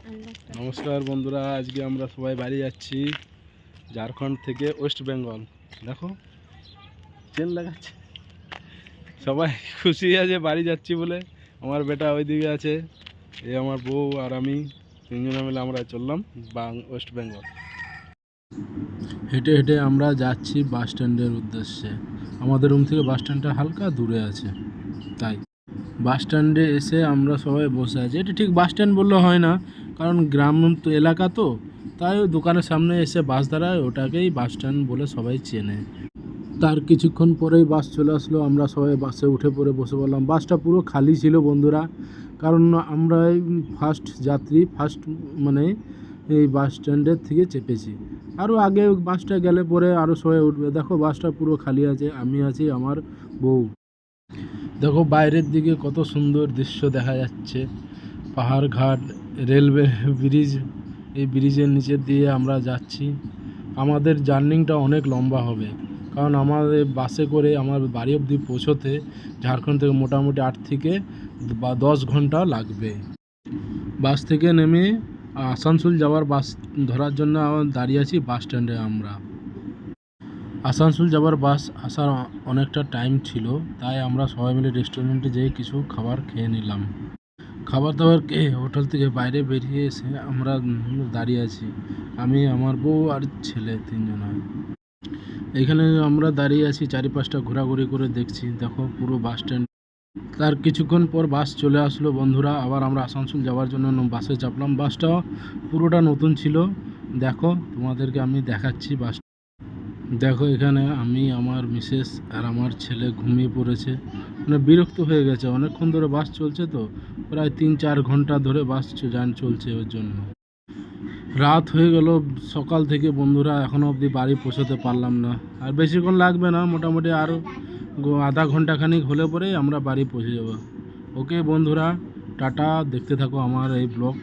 নমস্কার বন্ধুরা, আজকে আমরা সবাই বাড়ি যাচ্ছি ঝাড়খণ্ড থেকে ওয়েস্ট বেঙ্গল। দেখো চেন লাগাচ্ছে, সবাই খুশি আছে বাড়ি যাচ্ছি বলে। আমার বেটা ওইদিকে আছে, এই আমার বউ আর আমি তিনজনে মিলে আমরা চললাম ওয়েস্ট বেঙ্গল। হেঁটে হেঁটে আমরা যাচ্ছি বাস স্ট্যান্ডের উদ্দেশ্যে। আমাদের রুম থেকে বাস স্ট্যান্ডটা হালকা দূরে আছে, তাই বাস স্ট্যান্ডে এসে আমরা সবাই বসে আছি। এটা ঠিক বাস স্ট্যান্ড বললে হয় না, কারণ গ্রাম তো এলাকা, তো তাই ওই দোকানের সামনে এসে বাস দাঁড়ায়, ওটাকেই বাস স্ট্যান্ড বলে সবাই চেনে। তার কিছুক্ষণ পরেই বাস চলে আসলো, আমরা সবাই বাসে উঠে পড়ে বসে পড়লাম। বাসটা পুরো খালি ছিল বন্ধুরা, কারণ আমরা ফার্স্ট যাত্রী, মানে এই বাস স্ট্যান্ডের থেকে চেপেছি। আরও আগে বাসটা গেলে পরে আরও সবাই উঠবে। দেখো বাসটা পুরো খালি আছে, আমি আছি, আমার বউ। দেখো বাইরের দিকে কত সুন্দর দৃশ্য দেখা যাচ্ছে, পাহাড় ঘাট, রেলওয়ে ব্রিজ। এই ব্রিজের নিচে দিয়ে আমরা যাচ্ছি। আমাদের জার্নিংটা অনেক লম্বা হবে, কারণ আমাদের বাসে করে আমার বাড়ি অবধি পৌঁছোতে ঝাড়খণ্ড থেকে মোটামুটি 8 থেকে 10 ঘন্টা লাগবে। বাস থেকে নেমে আসানসোল যাওয়ার বাস ধরার জন্য দাঁড়িয়ে আছি বাস স্ট্যান্ডে। আমরা আসানসোল যাওয়ার বাস আসার অনেকটা টাইম ছিল, তাই আমরা সবাই মিলে রেস্টুরেন্টে যেয়ে কিছু খাবার খেয়ে নিলাম। খাবার দাবার খেয়ে হোটেল থেকে বাইরে বেরিয়ে এসে আমরা দাঁড়িয়ে আছি, আমি, আমার বউ আর ছেলে, তিনজন। এখানে আমরা দাঁড়িয়ে আছি, চারিপাশটা ঘোরাঘুরি করে দেখছি। দেখো পুরো বাস স্ট্যান্ড। তার কিছুক্ষণ পর বাস চলে আসলো বন্ধুরা, আবার আমরা আসানসোল যাওয়ার জন্য বাসে চাপলাম। বাসটা পুরোটা নতুন ছিল। দেখো তোমাদেরকে আমি দেখাচ্ছি বাস। দেখো এখানে আমি, আমার মিসেস আর আমার ছেলে ঘুমিয়ে পড়েছে, মানে বিরক্ত হয়ে গেছে। অনেকক্ষণ ধরে বাস চলছে, তো প্রায় 3-4 ঘন্টা ধরে বাস চলছে, ওর জন্য রাত হয়ে গেল সকাল থেকে বন্ধুরা, এখনও অবধি বাড়ি পৌঁছতে পারলাম না। আর বেশিক্ষণ লাগবে না, মোটামুটি আরও আধা ঘন্টাখানিক হলে পরে আমরা বাড়ি পৌঁছে যাব। ওকে বন্ধুরা, টাটা, দেখতে থাকো আমার এই ব্লগ।